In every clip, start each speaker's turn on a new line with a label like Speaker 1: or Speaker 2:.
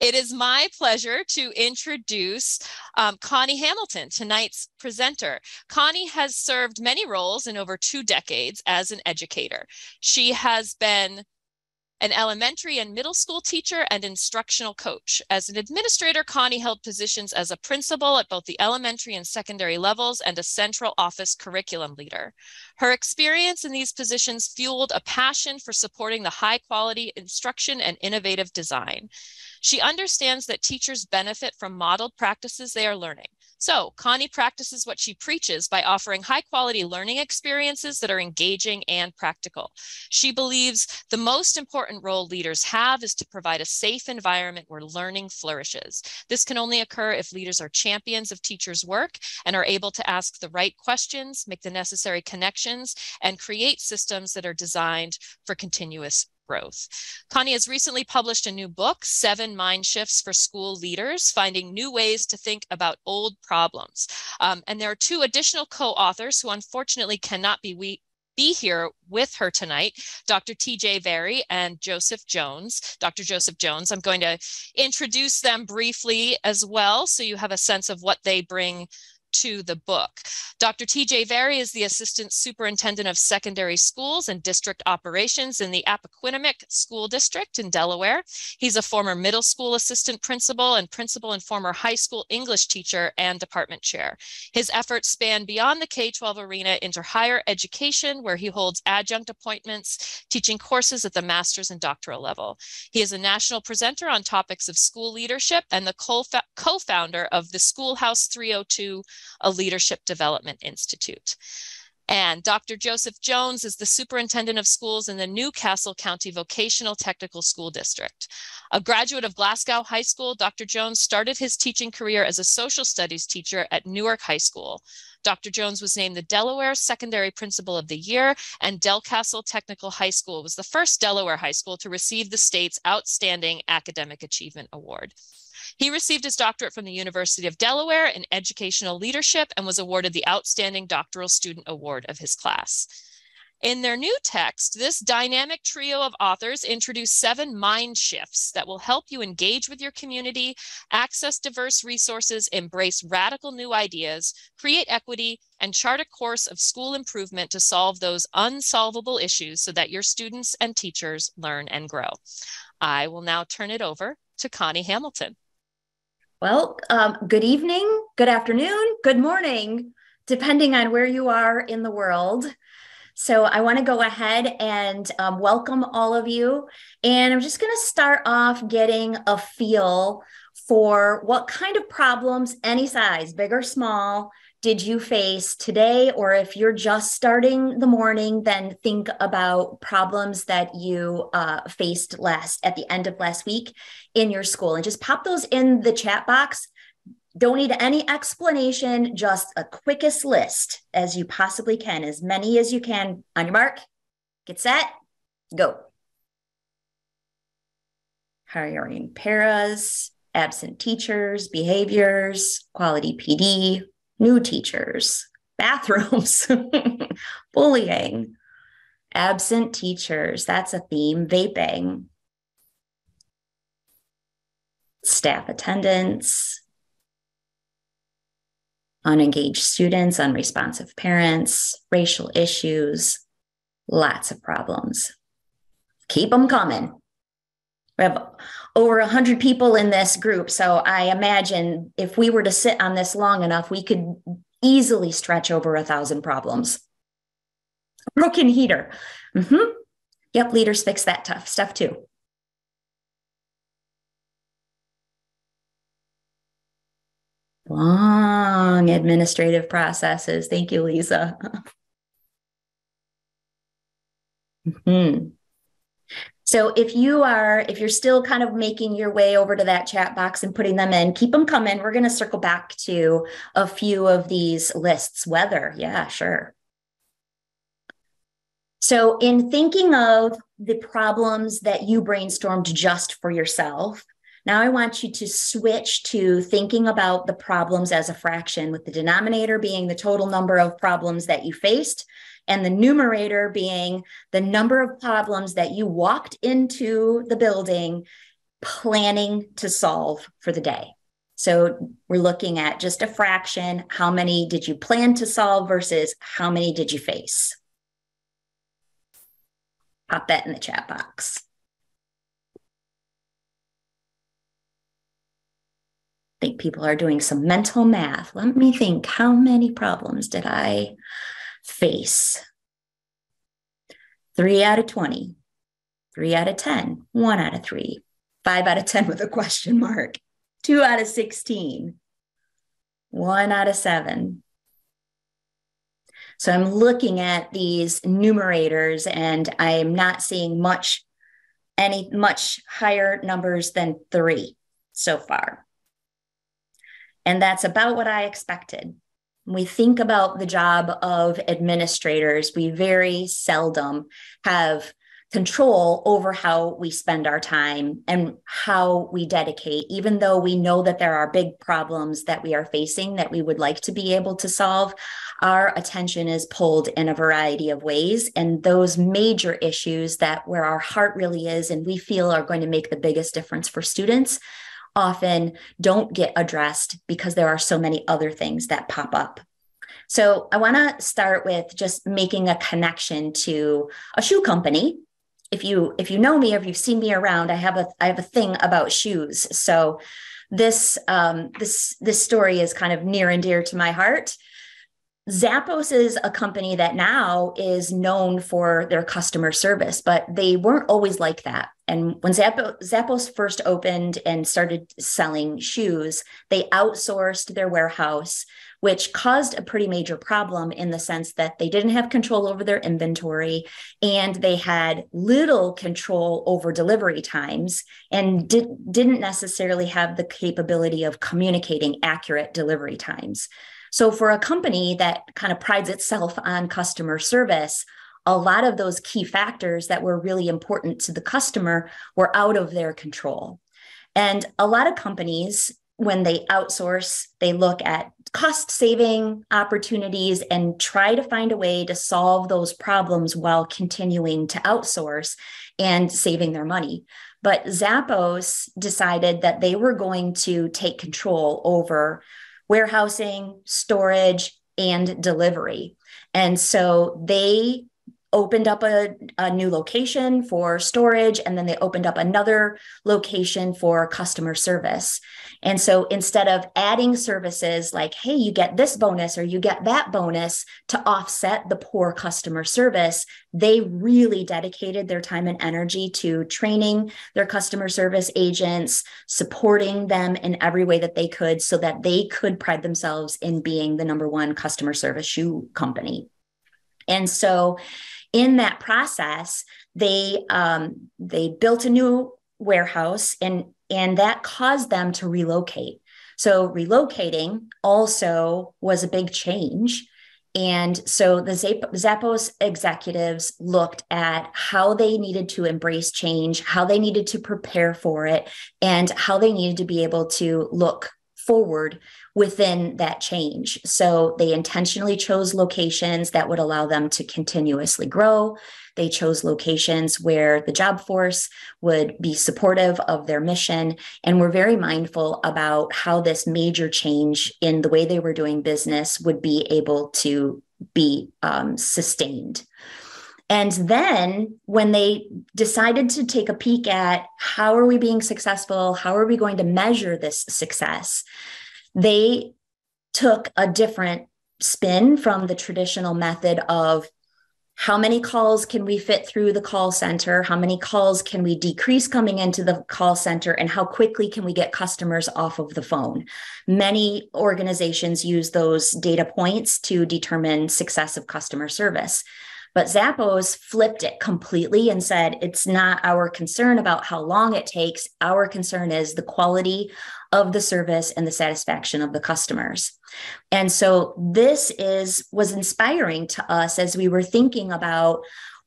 Speaker 1: It is my pleasure to introduce Connie Hamilton, tonight's presenter. Connie has served many roles in over 2 decades as an educator. She has been an elementary and middle school teacher and instructional coach. As an administrator, Connie held positions as a principal at both the elementary and secondary levels and a central office curriculum leader. Her experience in these positions fueled a passion for supporting the high quality instruction and innovative design. She understands that teachers benefit from modeled practices they are learning. So Connie practices what she preaches by offering high quality learning experiences that are engaging and practical. She believes the most important role leaders have is to provide a safe environment where learning flourishes. This can only occur if leaders are champions of teachers' work and are able to ask the right questions, make the necessary connections, and create systems that are designed for continuous growth. Connie has recently published a new book, 7 Mindshifts for School Leaders, Finding New Ways to Think About Old Problems. And there are 2 additional co-authors who unfortunately cannot be here with her tonight, Dr. TJ Vari and Joseph Jones. Dr. Joseph Jones, I'm going to introduce them briefly as well, so you have a sense of what they bring to the book. Dr. TJ Vari is the Assistant Superintendent of Secondary Schools and District Operations in the Appoquinimink School District in Delaware. He's a former middle school assistant principal and former high school English teacher and department chair. His efforts span beyond the K-12 arena into higher education, where he holds adjunct appointments, teaching courses at the master's and doctoral level. He is a national presenter on topics of school leadership and the co-founder of the Schoolhouse 302, a leadership development institute. And Dr. Joseph Jones is the superintendent of schools in the Newcastle County Vocational Technical School District. A graduate of Glasgow High School, Dr. Jones started his teaching career as a social studies teacher at Newark High School. Dr. Jones was named the Delaware Secondary Principal of the Year, and Delcastle Technical High School was the first Delaware high school to receive the state's Outstanding Academic Achievement Award. He received his doctorate from the University of Delaware in educational leadership and was awarded the Outstanding Doctoral Student Award of his class. In their new text, this dynamic trio of authors introduce 7 mind shifts that will help you engage with your community, access diverse resources, embrace radical new ideas, create equity, and chart a course of school improvement to solve those unsolvable issues so that your students and teachers learn and grow. I will now turn it over to Connie Hamilton.
Speaker 2: Well, good evening, good afternoon, good morning, depending on where you are in the world. So I want to go ahead and welcome all of you. And I'm just going to start off getting a feel for what kind of problems, any size, big or small, did you face today? Or if you're just starting the morning, then think about problems that you faced at the end of last week in your school, and just pop those in the chat box. Don't need any explanation, just a quickest list as you possibly can, as many as you can. On your mark, get set, go. Hiring paras, absent teachers, behaviors, quality PD, new teachers, bathrooms, bullying, absent teachers, that's a theme, vaping, staff attendance, unengaged students, unresponsive parents, racial issues, lots of problems. Keep them coming. We have over 100 people in this group, so I imagine if we were to sit on this long enough, we could easily stretch over 1,000 problems. Broken heater. Yep, leaders fix that tough stuff too. Long administrative processes. Thank you, Lisa. So if you're still kind of making your way over to that chat box and putting them in, keep them coming. We're going to circle back to a few of these lists. Weather, yeah, sure. So in thinking of the problems that you brainstormed just for yourself, now I want you to switch to thinking about the problems as a fraction, with the denominator being the total number of problems that you faced, and the numerator being the number of problems that you walked into the building, planning to solve for the day. So we're looking at just a fraction. How many did you plan to solve versus how many did you face? Pop that in the chat box. I think people are doing some mental math. Let me think, how many problems did I face? 3 out of 20, 3 out of 10, 1 out of 3, 5 out of 10 with a question mark, 2 out of 16, 1 out of 7. So I'm looking at these numerators and I'm not seeing much higher numbers than 3 so far. And that's about what I expected. When we think about the job of administrators, we very seldom have control over how we spend our time and how we dedicate, even though we know that there are big problems that we are facing that we would like to be able to solve. Our attention is pulled in a variety of ways, and those major issues that where our heart really is and we feel are going to make the biggest difference for students often don't get addressed because there are so many other things that pop up. So I want to start with just making a connection to a shoe company. If you know me or if you've seen me around, I have a thing about shoes. So this story is kind of near and dear to my heart. Zappos is a company that now is known for their customer service, but they weren't always like that. And when Zappos first opened and started selling shoes, they outsourced their warehouse, which caused a pretty major problem in the sense that they didn't have control over their inventory and they had little control over delivery times and didn't necessarily have the capability of communicating accurate delivery times. So for a company that kind of prides itself on customer service, a lot of those key factors that were really important to the customer were out of their control. And a lot of companies, when they outsource, they look at cost saving opportunities and try to find a way to solve those problems while continuing to outsource and saving their money. But Zappos decided that they were going to take control over warehousing, storage, and delivery. And so they opened up a new location for storage, and then they opened up another location for customer service. And so instead of adding services like, hey, you get this bonus or you get that bonus to offset the poor customer service, they really dedicated their time and energy to training their customer service agents, supporting them in every way that they could so that they could pride themselves in being the #1 customer service shoe company. And so in that process, they built a new warehouse and that caused them to relocate. So relocating also was a big change. And so the Zappos executives looked at how they needed to embrace change, how they needed to prepare for it, and how they needed to be able to look forward within that change. So they intentionally chose locations that would allow them to continuously grow. They chose locations where the job force would be supportive of their mission and were very mindful about how this major change in the way they were doing business would be able to be sustained. And then when they decided to take a peek at how are we being successful, how are we going to measure this success, they took a different spin from the traditional method of how many calls can we fit through the call center, how many calls can we decrease coming into the call center, and how quickly can we get customers off of the phone. Many organizations use those data points to determine success of customer service. But Zappos flipped it completely and said, it's not our concern about how long it takes. Our concern is the quality of the service and the satisfaction of the customers. And so this was inspiring to us as we were thinking about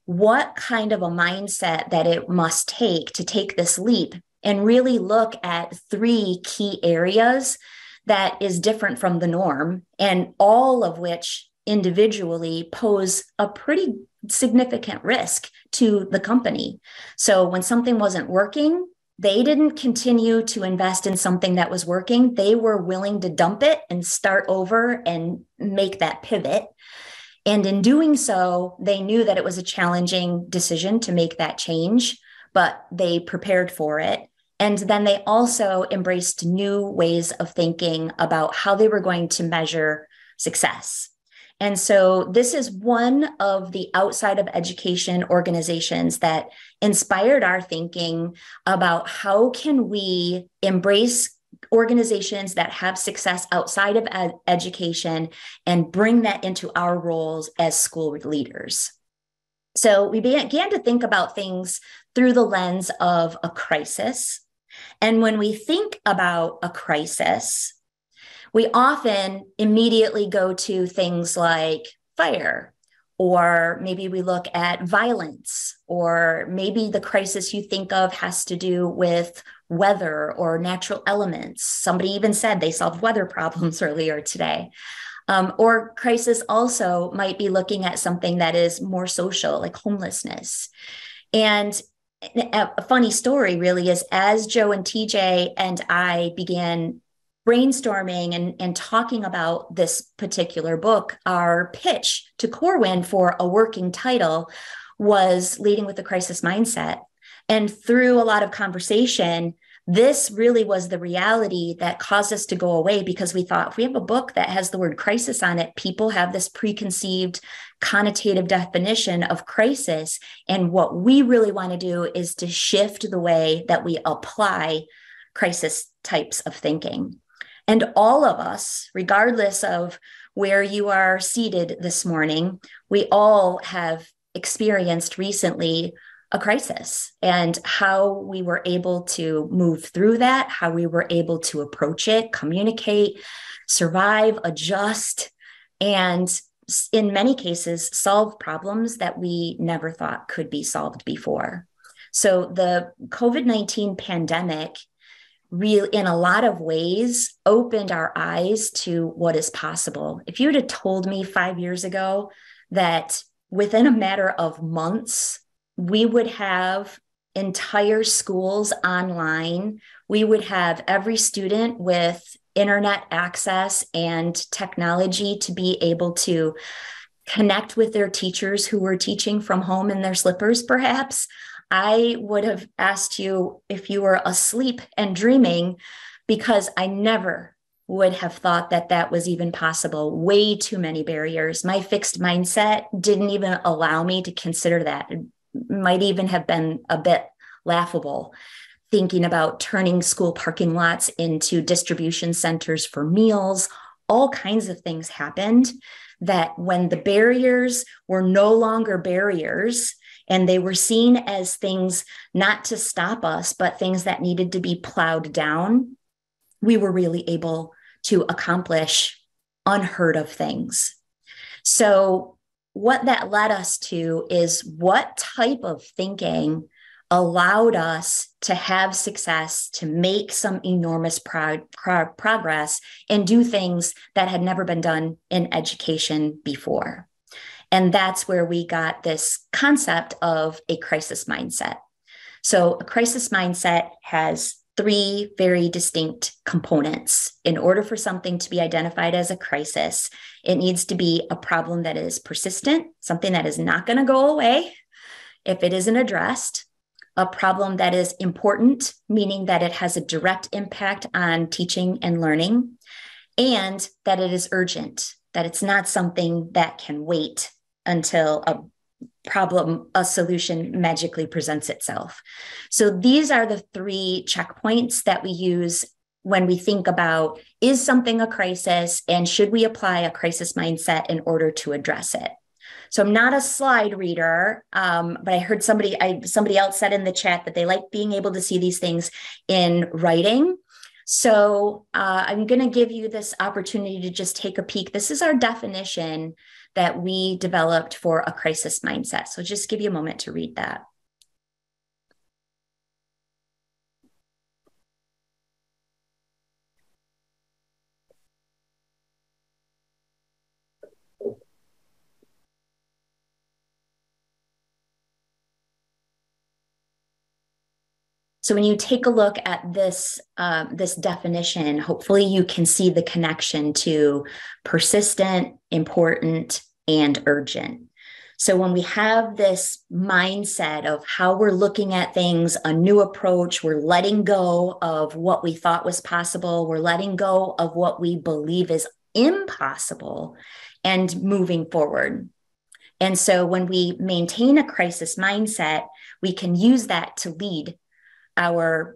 Speaker 2: what kind of a mindset that it must take to take this leap and really look at 3 key areas that is different from the norm, and all of which individually pose a pretty significant risk to the company. So when something wasn't working, they didn't continue to invest in something that was working. They were willing to dump it and start over and make that pivot. And in doing so, they knew that it was a challenging decision to make that change, but they prepared for it. And then they also embraced new ways of thinking about how they were going to measure success. And so this is one of the outside of education organizations that inspired our thinking about how can we embrace organizations that have success outside of education and bring that into our roles as school leaders. So we began to think about things through the lens of a crisis. And when we think about a crisis, we often immediately go to things like fire, or maybe we look at violence, or maybe the crisis you think of has to do with weather or natural elements. Somebody even said they solved weather problems earlier today. Or crisis also might be looking at something that is more social, like homelessness. And a funny story really is, as Joe and TJ and I began brainstorming and talking about this particular book, our pitch to Corwin for a working title was Leading with a Crisis Mindset. And through a lot of conversation, this really was the reality that caused us to go away, because we thought, if we have a book that has the word crisis on it, people have this preconceived connotative definition of crisis. And what we really want to do is to shift the way that we apply crisis types of thinking. And all of us, regardless of where you are seated this morning, we all have experienced recently a crisis, and how we were able to move through that, how we were able to approach it, communicate, survive, adjust, and in many cases, solve problems that we never thought could be solved before. So the COVID-19 pandemic really, in a lot of ways, opened our eyes to what is possible. If you had told me 5 years ago that within a matter of months, we would have entire schools online, we would have every student with internet access and technology to be able to connect with their teachers who were teaching from home in their slippers, perhaps, I would have asked you if you were asleep and dreaming, because I never would have thought that that was even possible. Way too many barriers. My fixed mindset didn't even allow me to consider that. It might even have been a bit laughable, thinking about turning school parking lots into distribution centers for meals. All kinds of things happened that when the barriers were no longer barriers, and they were seen as things not to stop us, but things that needed to be plowed down, we were really able to accomplish unheard of things. So what that led us to is, what type of thinking allowed us to have success, to make some enormous progress, and do things that had never been done in education before. And that's where we got this concept of a crisis mindset. So a crisis mindset has three very distinct components. In order for something to be identified as a crisis, it needs to be a problem that is persistent, something that is not going to go away if it isn't addressed, a problem that is important, meaning that it has a direct impact on teaching and learning, and that it is urgent, that it's not something that can wait until a solution magically presents itself. So these are the three checkpoints that we use when we think about, is something a crisis, and should we apply a crisis mindset in order to address it? So I'm not a slide reader, but I heard somebody else said in the chat that they like being able to see these things in writing. So I'm going to give you this opportunity to just take a peek. This is our definition that we developed for a crisis mindset. So just give you a moment to read that. So when you take a look at this, this definition, hopefully you can see the connection to persistent, important, and urgent. So when we have this mindset of how we're looking at things, a new approach, we're letting go of what we thought was possible, we're letting go of what we believe is impossible, and moving forward. And so when we maintain a crisis mindset, we can use that to lead our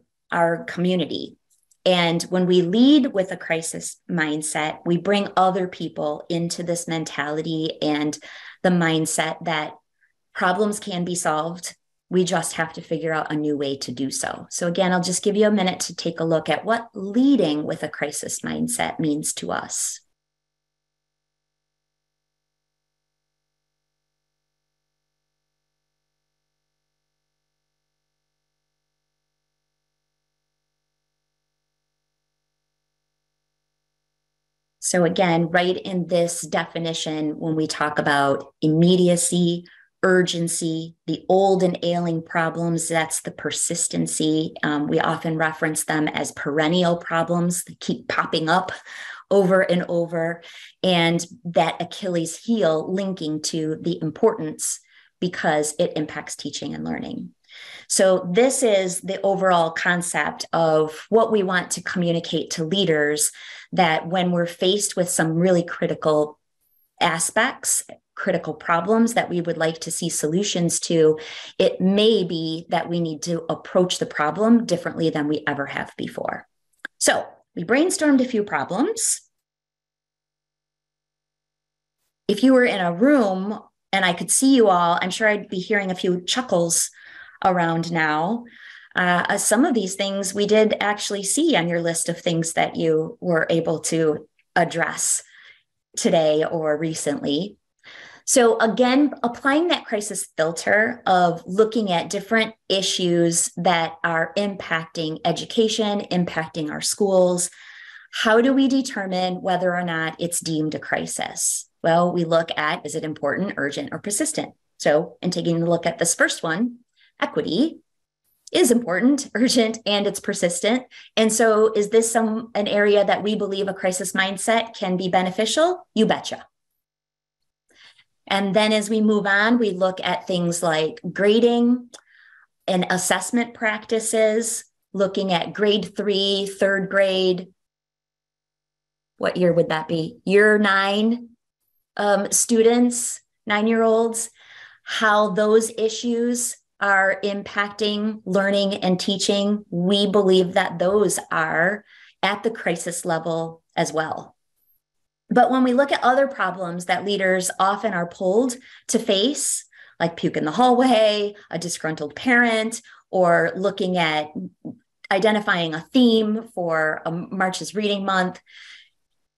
Speaker 2: community. And when we lead with a crisis mindset, we bring other people into this mentality and the mindset that problems can be solved. We just have to figure out a new way to do so. So again, I'll just give you a minute to take a look at what leading with a crisis mindset means to us. So again, right in this definition, when we talk about immediacy, urgency, the old and ailing problems, that's the persistency. We often reference them as perennial problems that keep popping up over and over, and that Achilles heel linking to the importance because it impacts teaching and learning. So this is the overall concept of what we want to communicate to leaders, that when we're faced with some really critical aspects, critical problems that we would like to see solutions to, it may be that we need to approach the problem differently than we ever have before. So we brainstormed a few problems. If you were in a room and I could see you all, I'm sure I'd be hearing a few chuckles around now. Some of these things we did actually see on your list of things that you were able to address today or recently. So again, applying that crisis filter of looking at different issues that are impacting education, impacting our schools, how do we determine whether or not it's deemed a crisis? Well, we look at, is it important, urgent, or persistent? So in taking a look at this first one, equity is important, urgent, and it's persistent. And so is this an area that we believe a crisis mindset can be beneficial? You betcha. And then as we move on, we look at things like grading and assessment practices, looking at grade 3, third grade. What year would that be? Year 9 students, 9-year-olds, how those issues are impacting learning and teaching. We believe that those are at the crisis level as well. But when we look at other problems that leaders often are pulled to face, like puke in the hallway, a disgruntled parent, or looking at identifying a theme for March's Reading Month,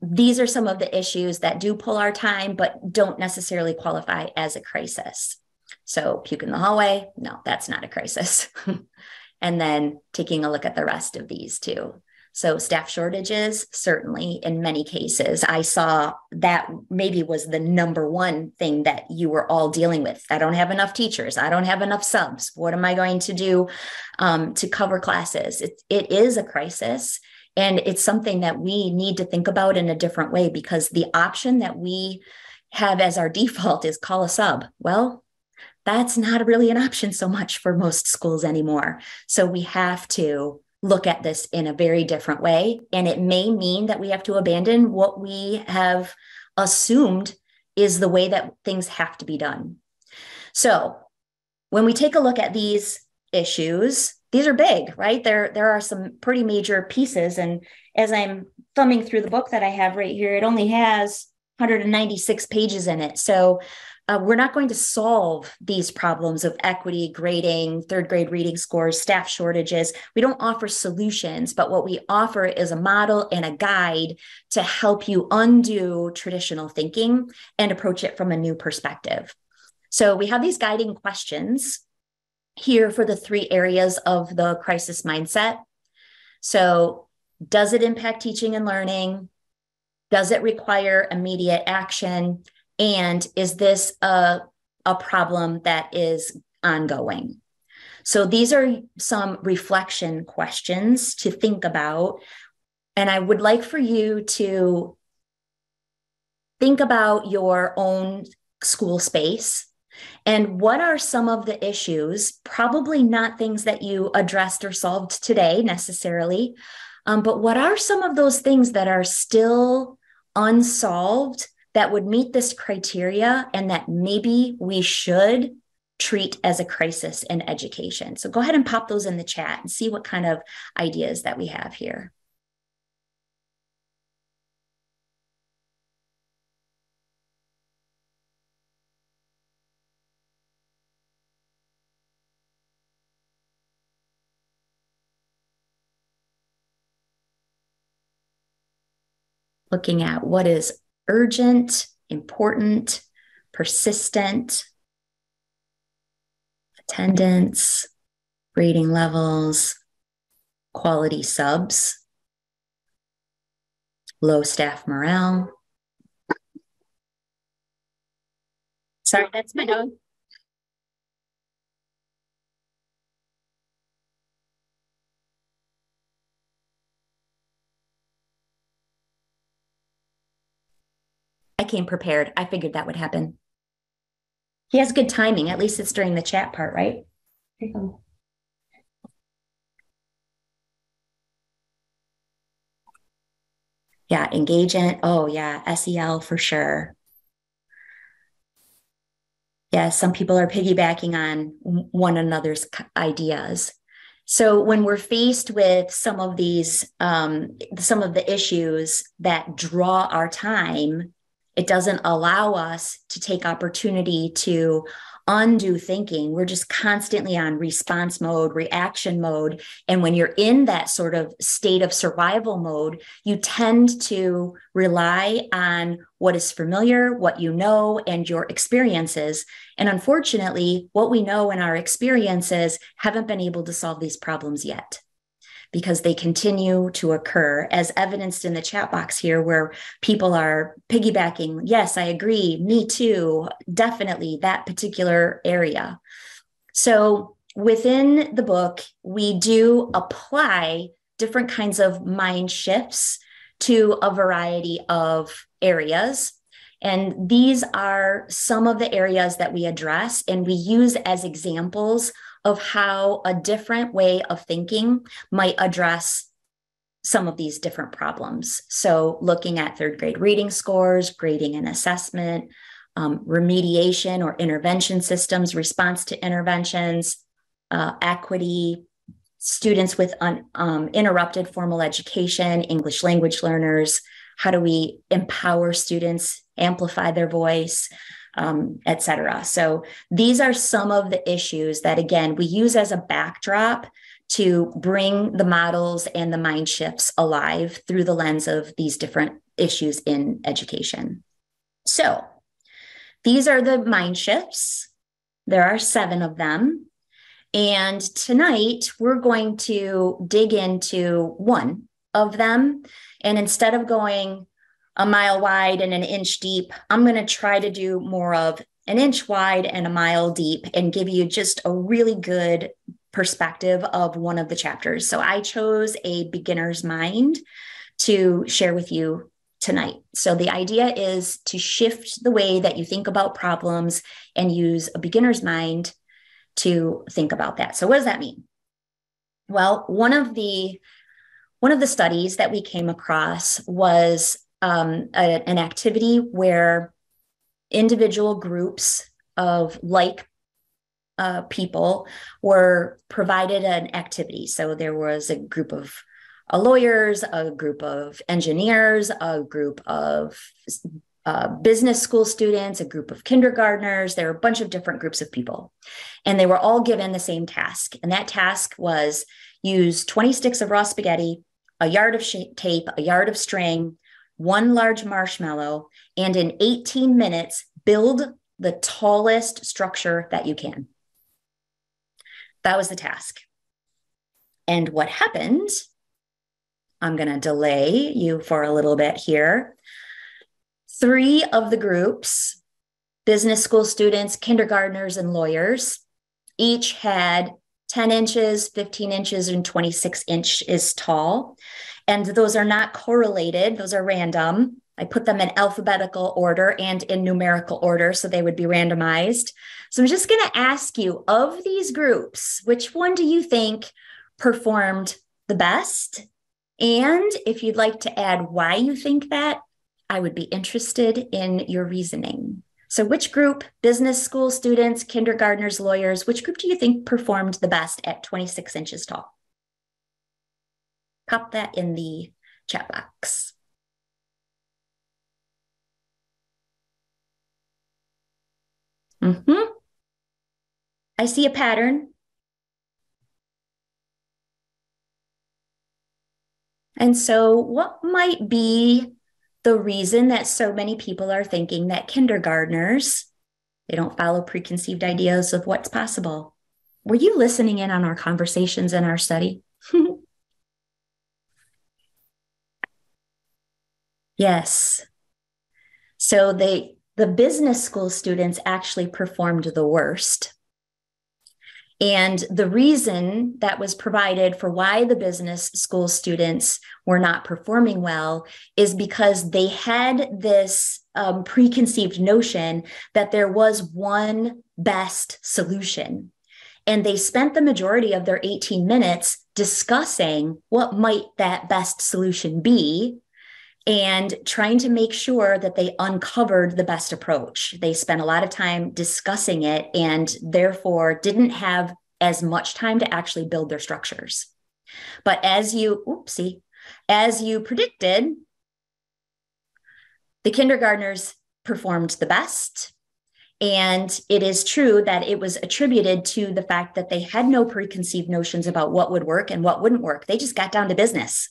Speaker 2: these are some of the issues that do pull our time, but don't necessarily qualify as a crisis. So puke in the hallway, no, that's not a crisis. And then taking a look at the rest of these too. So staff shortages, certainly in many cases, I saw that maybe was the number one thing that you were all dealing with. I don't have enough teachers. I don't have enough subs. What am I going to do to cover classes? It is a crisis. And it's something that we need to think about in a different way, because the option that we have as our default is call a sub. Well, that's not really an option so much for most schools anymore. So we have to look at this in a very different way. And it may mean that we have to abandon what we have assumed is the way that things have to be done. So when we take a look at these issues, these are big, right? There are some pretty major pieces. And as I'm thumbing through the book that I have right here, it only has 196 pages in it. So we're not going to solve these problems of equity, grading, third grade reading scores, staff shortages. We don't offer solutions, but what we offer is a model and a guide to help you undo traditional thinking and approach it from a new perspective. So we have these guiding questions here for the 3 areas of the crisis mindset. So does it impact teaching and learning? Does it require immediate action? And is this a problem that is ongoing? So these are some reflection questions to think about. And I would like for you to think about your own school space and what are some of the issues, probably not things that you addressed or solved today necessarily, but what are some of those things that are still unsolved that would meet this criteria and that maybe we should treat as a crisis in education? So go ahead and pop those in the chat and see what kind of ideas that we have here. Looking at what is urgent, important, persistent, attendance, grading levels, quality subs, low staff morale. Sorry, that's my dog. I came prepared. I figured that would happen. He has good timing. At least it's during the chat part, right? Yeah, engagement. Oh, yeah, SEL for sure. Yeah, some people are piggybacking on one another's ideas. So when we're faced with some of these, some of the issues that draw our time, it doesn't allow us to take opportunity to undo thinking. We're just constantly on response mode, reaction mode. And when you're in that sort of state of survival mode, you tend to rely on what is familiar, what you know, and your experiences. And unfortunately, what we know and our experiences haven't been able to solve these problems yet, because they continue to occur, as evidenced in the chat box here, where people are piggybacking. Yes, I agree. Me too. Definitely that particular area. So within the book, we do apply different kinds of mind shifts to a variety of areas. And these are some of the areas that we address and we use as examples of how a different way of thinking might address some of these different problems. So looking at third grade reading scores, grading and assessment, remediation or intervention systems, response to interventions, equity, students with interrupted formal education, English language learners, how do we empower students, amplify their voice, et cetera. So these are some of the issues that, again, we use as a backdrop to bring the models and the mind shifts alive through the lens of these different issues in education. So these are the mind shifts. There are 7 of them. And tonight we're going to dig into one of them. And instead of going a mile wide and an inch deep, I'm going to try to do more of an inch wide and a mile deep and give you just a really good perspective of one of the chapters. So I chose a beginner's mind to share with you tonight. So the idea is to shift the way that you think about problems and use a beginner's mind to think about that. So what does that mean? Well, one of the studies that we came across was an activity where individual groups of like people were provided an activity. So there was a group of lawyers, a group of engineers, a group of business school students, a group of kindergartners. There were a bunch of different groups of people. And they were all given the same task. And that task was use 20 sticks of raw spaghetti, a yard of tape, a yard of string, 1 large marshmallow, and in 18 minutes, build the tallest structure that you can. That was the task. And what happened, I'm going to delay you for a little bit here. 3 of the groups, business school students, kindergartners, and lawyers, each had 10 inches, 15 inches, and 26 inches tall. And those are not correlated, those are random. I put them in alphabetical order and in numerical order, so they would be randomized. So I'm just going to ask you, of these groups, which one do you think performed the best? And if you'd like to add why you think that, I would be interested in your reasoning. So which group, business school students, kindergartners, lawyers, which group do you think performed the best at 26 inches tall? Pop that in the chat box. I see a pattern. And so what might be the reason that so many people are thinking that kindergartners, they don't follow preconceived ideas of what's possible? Were you listening in on our conversations in our study? Yes. So the business school students actually performed the worst. And the reason that was provided for why the business school students were not performing well is because they had this preconceived notion that there was one best solution. And they spent the majority of their 18 minutes discussing what might that best solution be and trying to make sure that they uncovered the best approach. They spent a lot of time discussing it and therefore didn't have as much time to actually build their structures. But as you predicted, the kindergartners performed the best. And it is true that it was attributed to the fact that they had no preconceived notions about what would work and what wouldn't work. They just got down to business.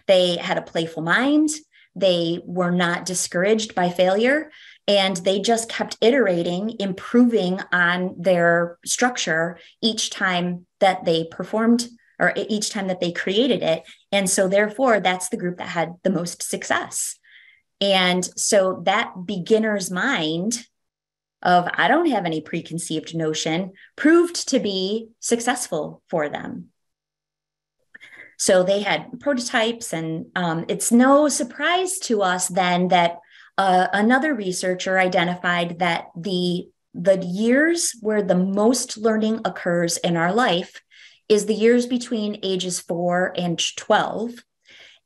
Speaker 2: They had a playful mind. They were not discouraged by failure, and they just kept iterating, improving on their structure each time that they performed or each time that they created it. And so therefore, that's the group that had the most success. And so that beginner's mind of, I don't have any preconceived notion, proved to be successful for them. So they had prototypes, and it's no surprise to us then that another researcher identified that the years where the most learning occurs in our life is the years between ages 4 and 12.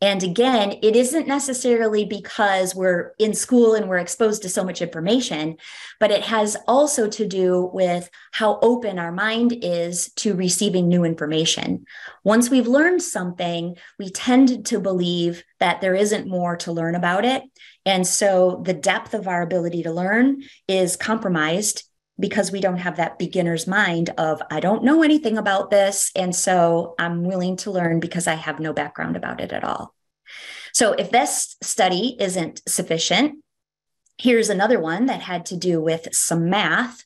Speaker 2: And again, it isn't necessarily because we're in school and we're exposed to so much information, but it has also to do with how open our mind is to receiving new information. Once we've learned something, we tend to believe that there isn't more to learn about it. And so the depth of our ability to learn is compromised because we don't have that beginner's mind of, I don't know anything about this, and so I'm willing to learn because I have no background about it at all. So if this study isn't sufficient, here's another one that had to do with some math.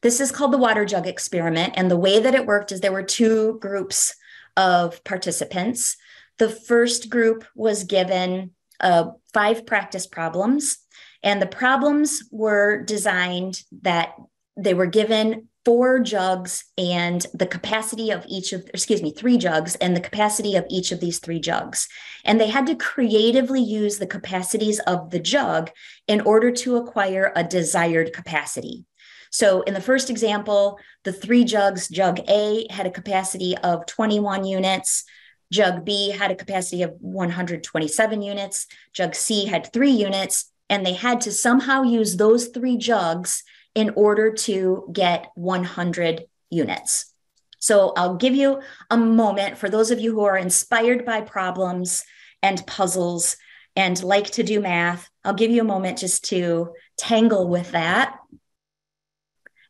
Speaker 2: This is called the Water Jug Experiment, and the way that it worked is there were two groups of participants. The first group was given 5 practice problems, and the problems were designed that they were given 4 jugs and the capacity of each of, 3 jugs and the capacity of each of these 3 jugs. And they had to creatively use the capacities of the jug in order to acquire a desired capacity. So in the first example, the 3 jugs, jug A had a capacity of 21 units, jug B had a capacity of 127 units, jug C had 3 units, and they had to somehow use those 3 jugs in order to get 100 units. So I'll give you a moment for those of you who are inspired by problems and puzzles and like to do math. I'll give you a moment just to tangle with that.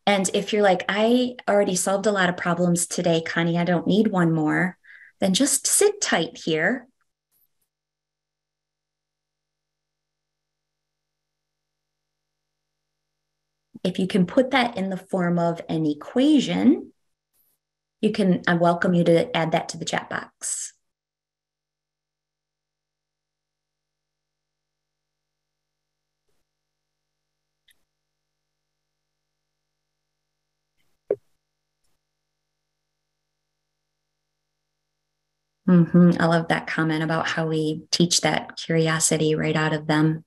Speaker 2: And if you're like, I already solved a lot of problems today, Connie, I don't need one more, then just sit tight here. If you can put that in the form of an equation, I welcome you to add that to the chat box. I love that comment about how we teach that curiosity right out of them.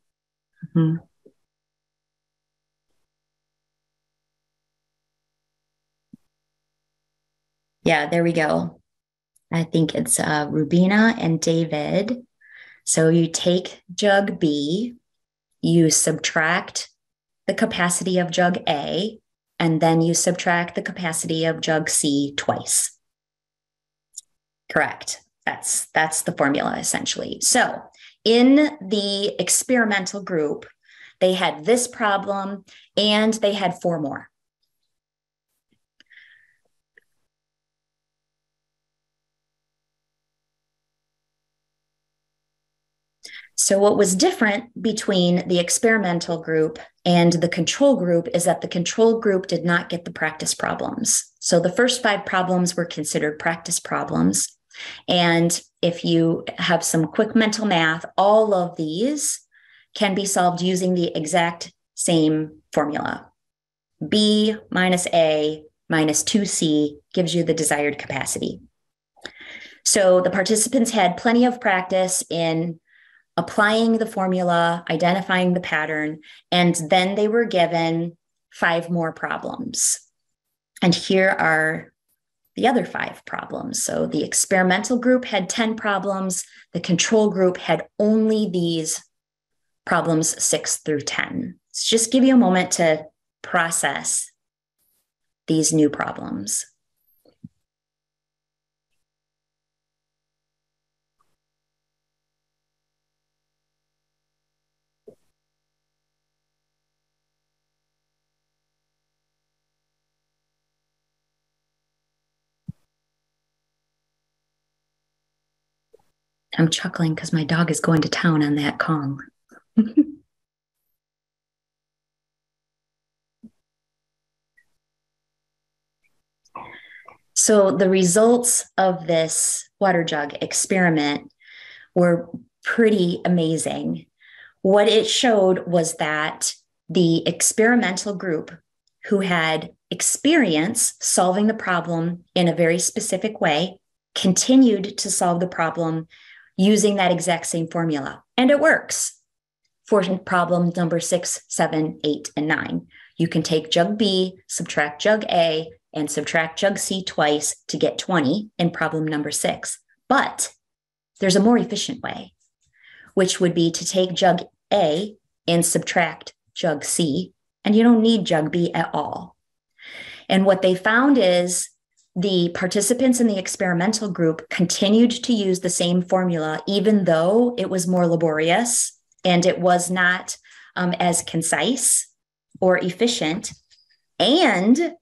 Speaker 2: Yeah, there we go. I think it's Rubina and David. So you take jug B, you subtract the capacity of jug A, and then you subtract the capacity of jug C twice. Correct. That's the formula essentially. So in the experimental group, they had this problem and they had 4 more. So what was different between the experimental group and the control group is that the control group did not get the practice problems. So the first 5 problems were considered practice problems. And if you have some quick mental math, all of these can be solved using the exact same formula. B minus A minus 2C gives you the desired capacity. So the participants had plenty of practice in applying the formula, identifying the pattern, and then they were given 5 more problems. And here are the other 5 problems. So the experimental group had 10 problems. The control group had only these problems 6 through 10. So just give you a moment to process these new problems. I'm chuckling because my dog is going to town on that Kong. So the results of this water jug experiment were pretty amazing. What it showed was that the experimental group who had experience solving the problem in a very specific way continued to solve the problem using that exact same formula. And it works for problem number 6, 7, 8, and 9. You can take jug B, subtract jug A, and subtract jug C twice to get 20 in problem number 6. But there's a more efficient way, which would be to take jug A and subtract jug C, and you don't need jug B at all. And what they found is the participants in the experimental group continued to use the same formula, even though it was more laborious and it was not as concise or efficient. And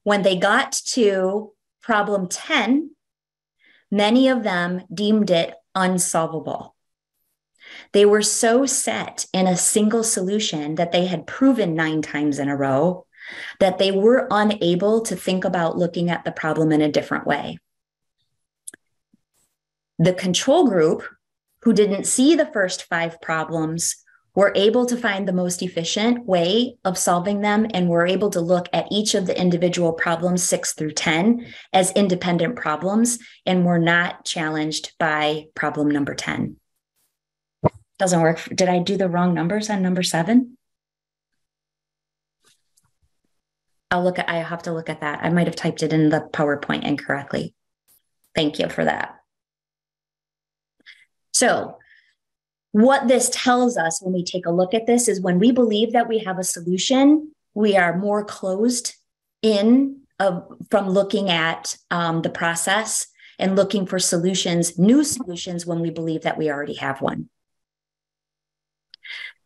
Speaker 2: when they got to problem 10, many of them deemed it unsolvable. They were so set in a single solution that they had proven 9 times in a row that they were unable to think about looking at the problem in a different way. The control group, who didn't see the first 5 problems, were able to find the most efficient way of solving them and were able to look at each of the individual problems 6 through 10 as independent problems and were not challenged by problem number 10. Doesn't work. Did I do the wrong numbers on number 7? I have to look at that. I might have typed it in the PowerPoint incorrectly. Thank you for that. So what this tells us when we take a look at this is when we believe that we have a solution, we are more closed in from looking at the process and looking for solutions, new solutions, when we believe that we already have one.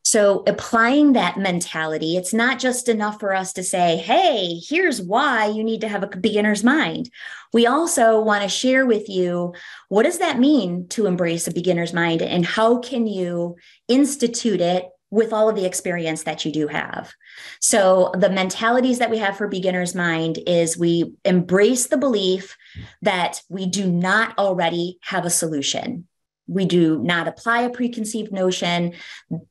Speaker 2: So applying that mentality, it's not just enough for us to say, hey, here's why you need to have a beginner's mind. We also want to share with you, what does that mean to embrace a beginner's mind and how can you institute it with all of the experience that you do have? So the mentalities that we have for beginner's mind is we embrace the belief that we do not already have a solution. We do not apply a preconceived notion,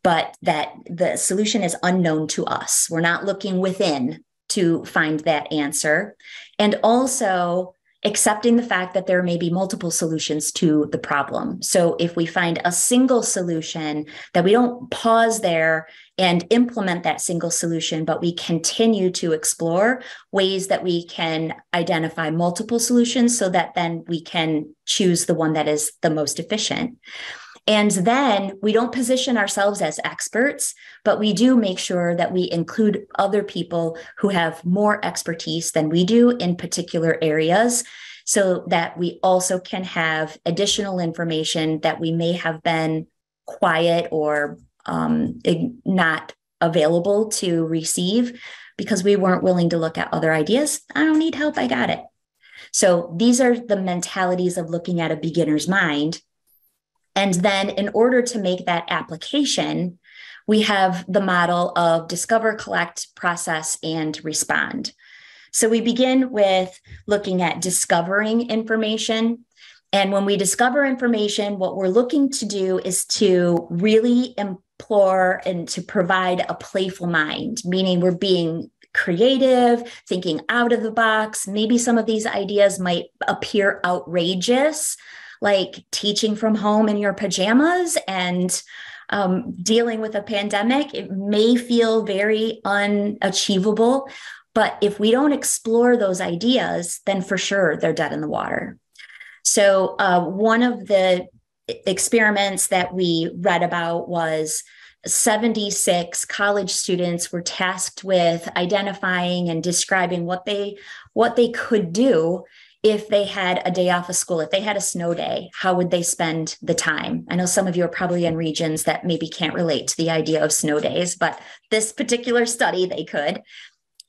Speaker 2: but that the solution is unknown to us. We're not looking within to find that answer. And also, accepting the fact that there may be multiple solutions to the problem. So if we find a single solution, that we don't pause there and implement that single solution, but we continue to explore ways that we can identify multiple solutions so that then we can choose the one that is the most efficient. And then we don't position ourselves as experts, but we do make sure that we include other people who have more expertise than we do in particular areas, so that we also can have additional information that we may have been quiet or not available to receive because we weren't willing to look at other ideas. I don't need help, I got it. So these are the mentalities of looking at a beginner's mind. And then in order to make that application, we have the model of discover, collect, process, and respond. So we begin with looking at discovering information. And when we discover information, what we're looking to do is to really implore and to provide a playful mind, meaning we're being creative, thinking out of the box. Maybe some of these ideas might appear outrageous, like teaching from home in your pajamas and dealing with a pandemic. It may feel very unachievable, but if we don't explore those ideas, then for sure they're dead in the water. So one of the experiments that we read about was 76 college students were tasked with identifying and describing what they could do if they had a day off of school. If they had a snow day, how would they spend the time? I know some of you are probably in regions that maybe can't relate to the idea of snow days, but this particular study, they could.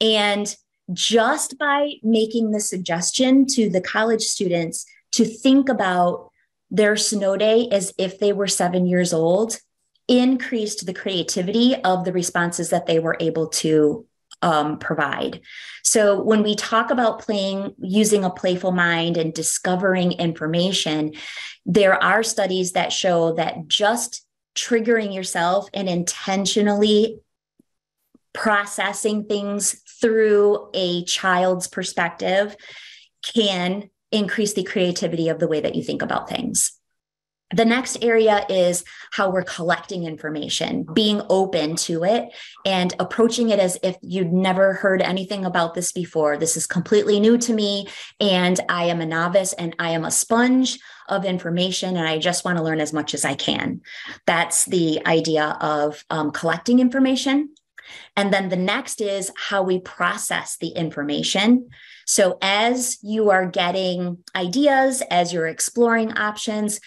Speaker 2: And just by making the suggestion to the college students to think about their snow day as if they were 7 years old, increased the creativity of the responses that they were able to provide. So when we talk about using a playful mind and discovering information, there are studies that show that just triggering yourself and intentionally processing things through a child's perspective can increase the creativity of the way that you think about things. The next area is how we're collecting information, being open to it and approaching it as if you'd never heard anything about this before. This is completely new to me, and I am a novice and I am a sponge of information, and I just want to learn as much as I can. That's the idea of collecting information. And then the next is how we process the information. So as you are getting ideas, as you're exploring options,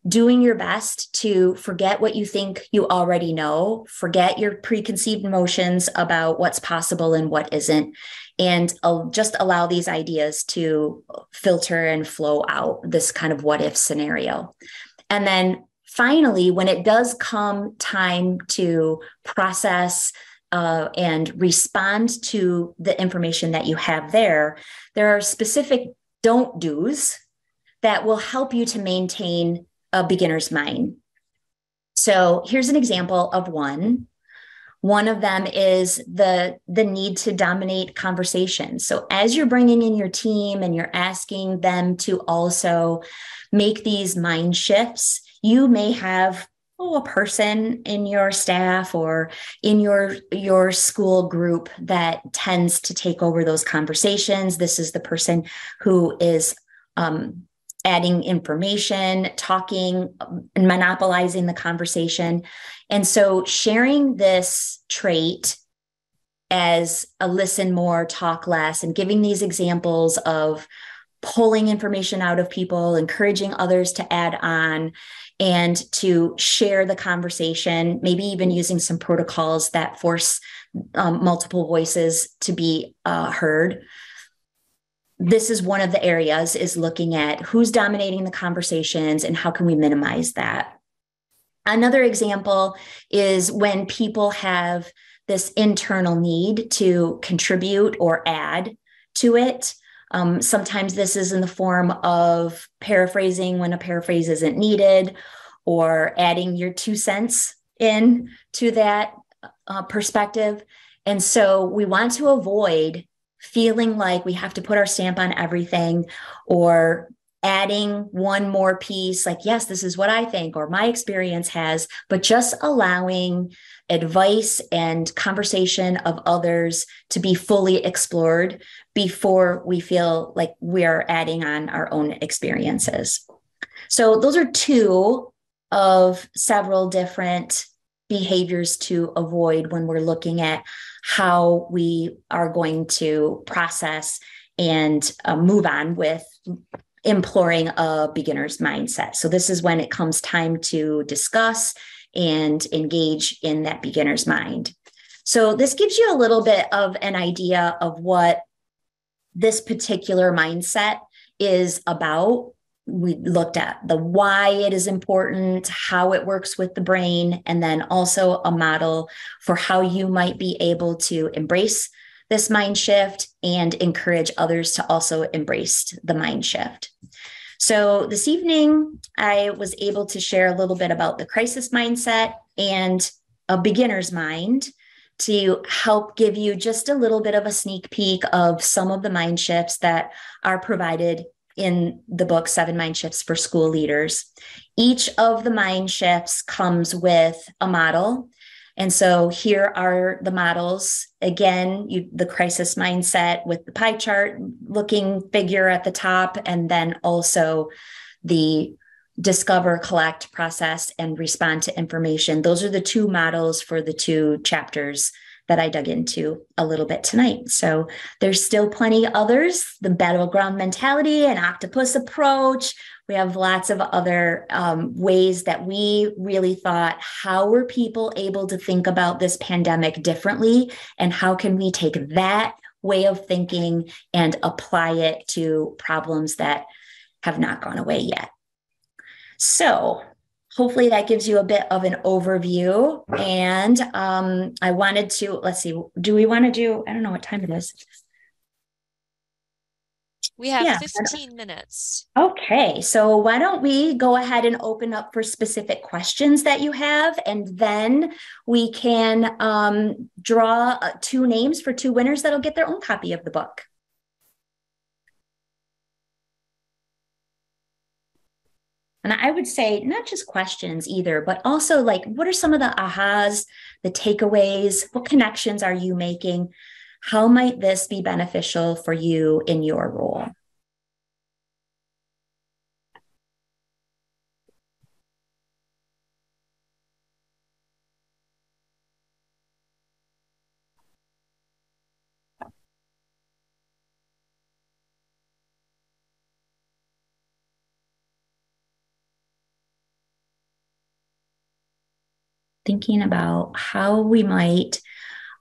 Speaker 2: doing your best to forget what you think you already know, forget your preconceived notions about what's possible and what isn't, and just allow these ideas to filter and flow out, this kind of what if scenario. And then finally, when it does come time to process and respond to the information that you have there are specific don't do's that will help you to maintain a beginner's mind. So here's an example of one. One of them is the need to dominate conversation. So as you're bringing in your team and you're asking them to also make these mind shifts, you may have a person in your staff or in your school group that tends to take over those conversations. This is the person who is adding information, talking, and monopolizing the conversation. And so sharing this trait as a listen more, talk less, and giving these examples of pulling information out of people, encouraging others to add on and to share the conversation, maybe even using some protocols that force multiple voices to be heard. This is one of the areas, is looking at who's dominating the conversations and how can we minimize that. Another example is when people have this internal need to contribute or add to it. Sometimes this is in the form of paraphrasing when a paraphrase isn't needed, or adding your 2 cents in to that perspective. And so we want to avoid feeling like we have to put our stamp on everything, or adding one more piece, like, yes, this is what I think, or my experience has, but just allowing advice and conversation of others to be fully explored before we feel like we're adding on our own experiences. So those are two of several different behaviors to avoid when we're looking at how we are going to process and move on with imploring a beginner's mindset. So this is when it comes time to discuss and engage in that beginner's mind. So this gives you a little bit of an idea of what this particular mindset is about. We looked at the why it is important, how it works with the brain, and then also a model for how you might be able to embrace this mind shift and encourage others to also embrace the mind shift. So this evening, I was able to share a little bit about the crisis mindset and a beginner's mind to help give you just a little bit of a sneak peek of some of the mind shifts that are provided in the book, 7 Mind Shifts for School Leaders. Each of the mind shifts comes with a model. And so here are the models. Again, the crisis mindset with the pie chart looking figure at the top, and then also the discover, collect, process, and respond to information. Those are the 2 models for the 2 chapters that I dug into a little bit tonight. So there's still plenty others, the battleground mentality and octopus approach. We have lots of other ways that we really thought, how were people able to think about this pandemic differently? And how can we take that way of thinking and apply it to problems that have not gone away yet? So hopefully that gives you a bit of an overview. And I wanted to, let's see, do we want to do, I don't know what time it is.
Speaker 1: We have 15 minutes.
Speaker 2: Okay, so why don't we go ahead and open up for specific questions that you have, and then we can draw 2 names for 2 winners that'll get their own copy of the book. And I would say not just questions either, but also like, what are some of the ahas, the takeaways? What connections are you making? How might this be beneficial for you in your role? Thinking about how we might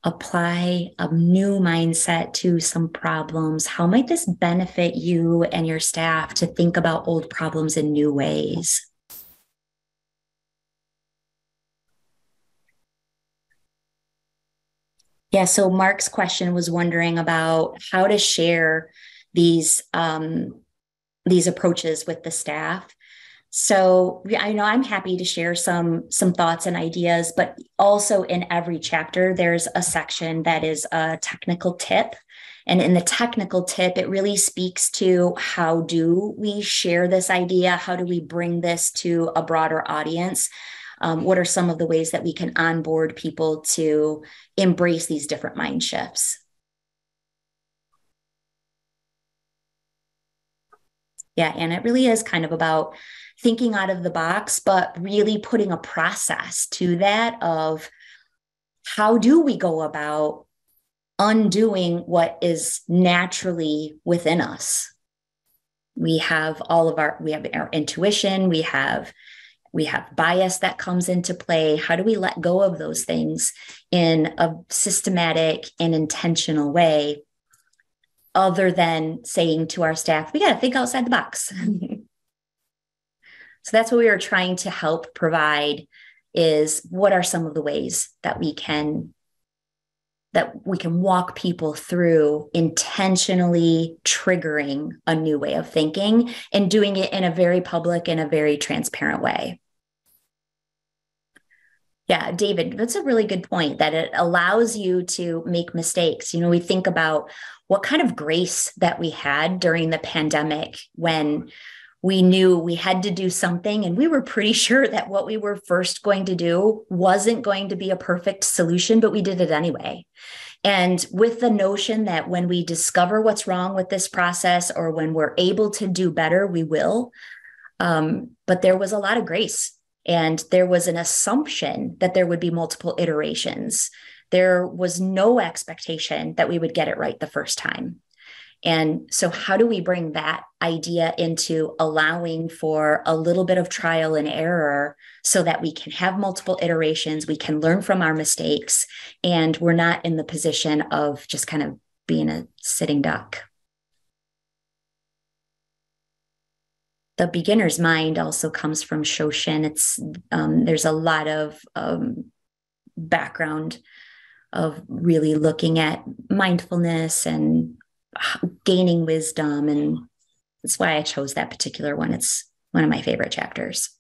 Speaker 2: apply a new mindset to some problems. How might this benefit you and your staff to think about old problems in new ways? Yeah, so Mark's question was wondering about how to share these approaches with the staff. So I know I'm happy to share some thoughts and ideas, but also in every chapter, there's a section that is a technical tip. And in the technical tip, it really speaks to how do we share this idea? How do we bring this to a broader audience? What are some of the ways that we can onboard people to embrace these different mind shifts? Yeah, and it really is kind of about thinking out of the box, but really putting a process to that of how do we go about undoing what is naturally within us. We have our intuition, we have bias that comes into play. How do we let go of those things in a systematic and intentional way, other than saying to our staff, we got to think outside the box? So that's what we are trying to help provide, is what are some of the ways that we can walk people through intentionally triggering a new way of thinking and doing it in a very public and a very transparent way. Yeah, David, that's a really good point, that it allows you to make mistakes. We think about what kind of grace that we had during the pandemic when we knew we had to do something, and we were pretty sure that what we were first going to do wasn't going to be a perfect solution, but we did it anyway. And with the notion that when we discover what's wrong with this process, or when we're able to do better, we will. But there was a lot of grace, and there was an assumption that there would be multiple iterations. There was no expectation that we would get it right the first time. And so how do we bring that idea into allowing for a little bit of trial and error so that we can have multiple iterations, we can learn from our mistakes, and we're not in the position of just kind of being a sitting duck? The beginner's mind also comes from Shoshin. There's a lot of background of really looking at mindfulness and gaining wisdom. And that's why I chose that particular one. It's one of my favorite chapters.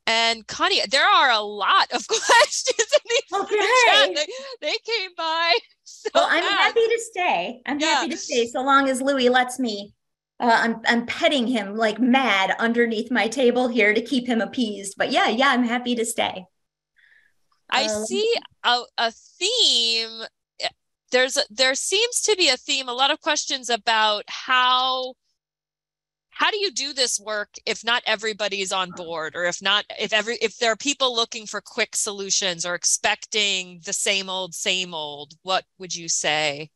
Speaker 1: And Connie, there are a lot of questions in these chat. They came by so
Speaker 2: well, I'm
Speaker 1: fast.
Speaker 2: happy to stay. I'm happy to stay so long as Louis lets me. I'm petting him like mad underneath my table here to keep him appeased. But yeah, I'm happy to stay.
Speaker 1: I see a theme. There seems to be a theme, a lot of questions about how do you do this work if not everybody's on board, or if there are people looking for quick solutions or expecting the same old, what would you say?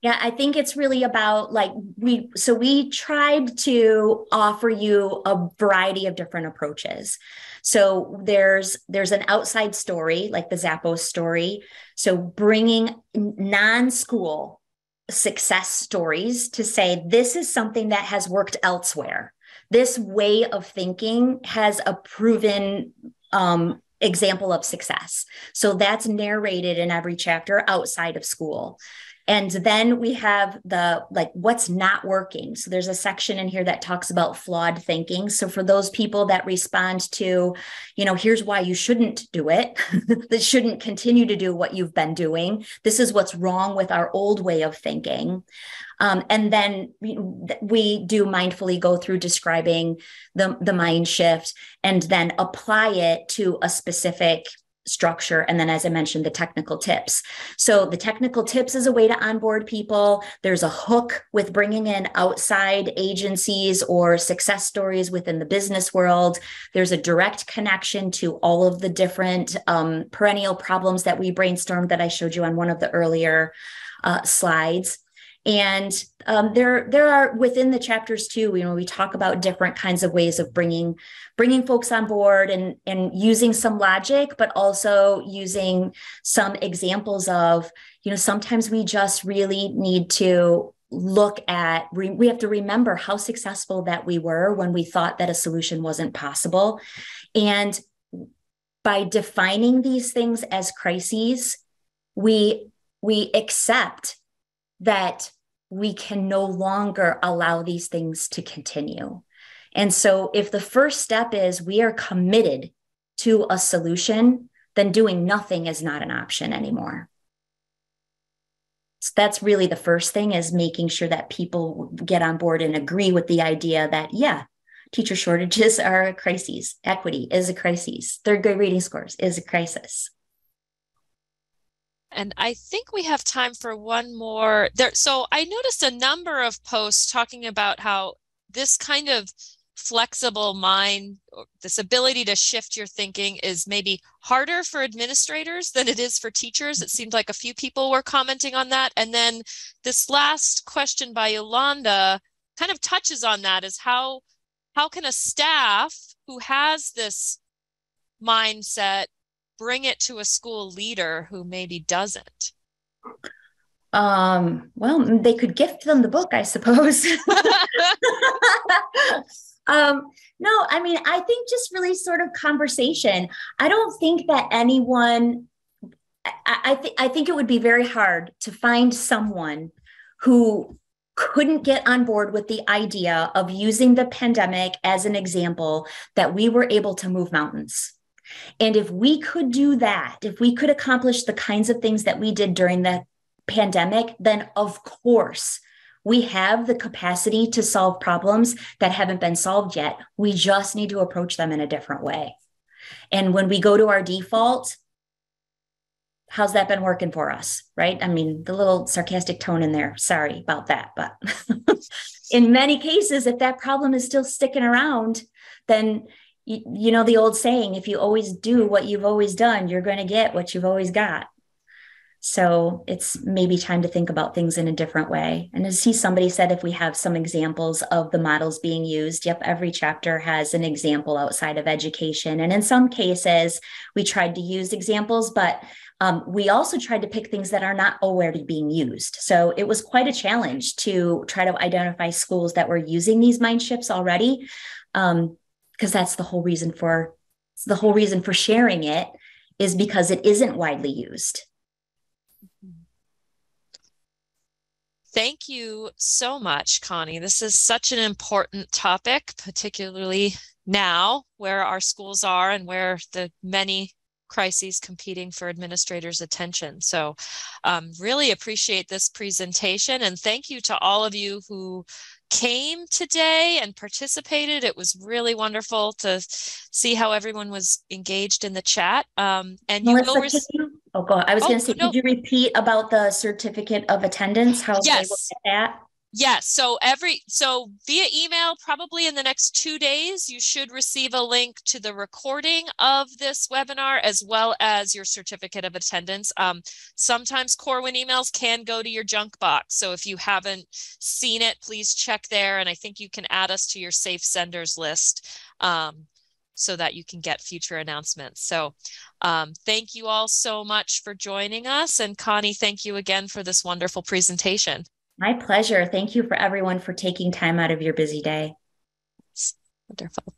Speaker 2: Yeah, I think it's really about we tried to offer you a variety of different approaches. So there's an outside story, like the Zappos story. So bringing non-school success stories to say, this is something that has worked elsewhere. This way of thinking has a proven example of success. So that's narrated in every chapter outside of school. And then we have what's not working. So there's a section in here that talks about flawed thinking. So for those people that respond to, here's why you shouldn't do it, that shouldn't continue to do what you've been doing. This is what's wrong with our old way of thinking. And then we do mindfully go through describing the mind shift and then apply it to a specific structure. And then, as I mentioned, the technical tips. So the technical tips is a way to onboard people. There's a hook with bringing in outside agencies or success stories within the business world. There's a direct connection to all of the different perennial problems that we brainstormed that I showed you on one of the earlier slides. And there are within the chapters too, we talk about different kinds of ways of bringing folks on board and using some logic, but also using some examples of, sometimes we just really need to look at, we have to remember how successful that we were when we thought that a solution wasn't possible. And by defining these things as crises, we accept that we can no longer allow these things to continue. And so if the first step is we are committed to a solution, then doing nothing is not an option anymore. So that's really the first thing, is making sure that people get on board and agree with the idea that, teacher shortages are a crisis. Equity is a crisis. Third grade reading scores is a crisis.
Speaker 1: And I think we have time for one more there. So I noticed a number of posts talking about how this kind of flexible mind, this ability to shift your thinking, is maybe harder for administrators than it is for teachers. It seemed like a few people were commenting on that. And then this last question by Yolanda kind of touches on that, is how can a staff who has this mindset bring it to a school leader who maybe doesn't?
Speaker 2: Well, they could gift them the book, I suppose. No, I mean, I think just really sort of conversation. I don't think that anyone, I think it would be very hard to find someone who couldn't get on board with the idea of using the pandemic as an example that we were able to move mountains. And if we could do that, if we could accomplish the kinds of things that we did during the pandemic, then of course we have the capacity to solve problems that haven't been solved yet. We just need to approach them in a different way. And when we go to our default, how's that been working for us, right? I mean, the little sarcastic tone in there, sorry about that. But in many cases, if that problem is still sticking around, then you know the old saying, if you always do what you've always done, you're going to get what you've always got. So it's maybe time to think about things in a different way. And as somebody said, if we have some examples of the models being used, yep, every chapter has an example outside of education. And in some cases, we tried to use examples, but we also tried to pick things that are not already being used. So it was quite a challenge to try to identify schools that were using these mind shifts already, because that's the whole reason for sharing it, is because it isn't widely used.
Speaker 1: Thank you so much, Connie. This is such an important topic, particularly now where our schools are and where the many crises competing for administrators' attention. So really appreciate this presentation, and thank you to all of you who came today and participated. It was really wonderful to see how everyone was engaged in the chat. And
Speaker 2: Melissa, go ahead. I was going to say, could you repeat about the certificate of attendance? How they look at that?
Speaker 1: Yes. So via email, probably in the next 2 days, you should receive a link to the recording of this webinar, as well as your certificate of attendance. Sometimes Corwin emails can go to your junk box. So if you haven't seen it, please check there. And I think you can add us to your safe senders list so that you can get future announcements. So thank you all so much for joining us. And Connie, thank you again for this wonderful presentation.
Speaker 2: My pleasure. Thank you for everyone for taking time out of your busy day.
Speaker 1: Wonderful.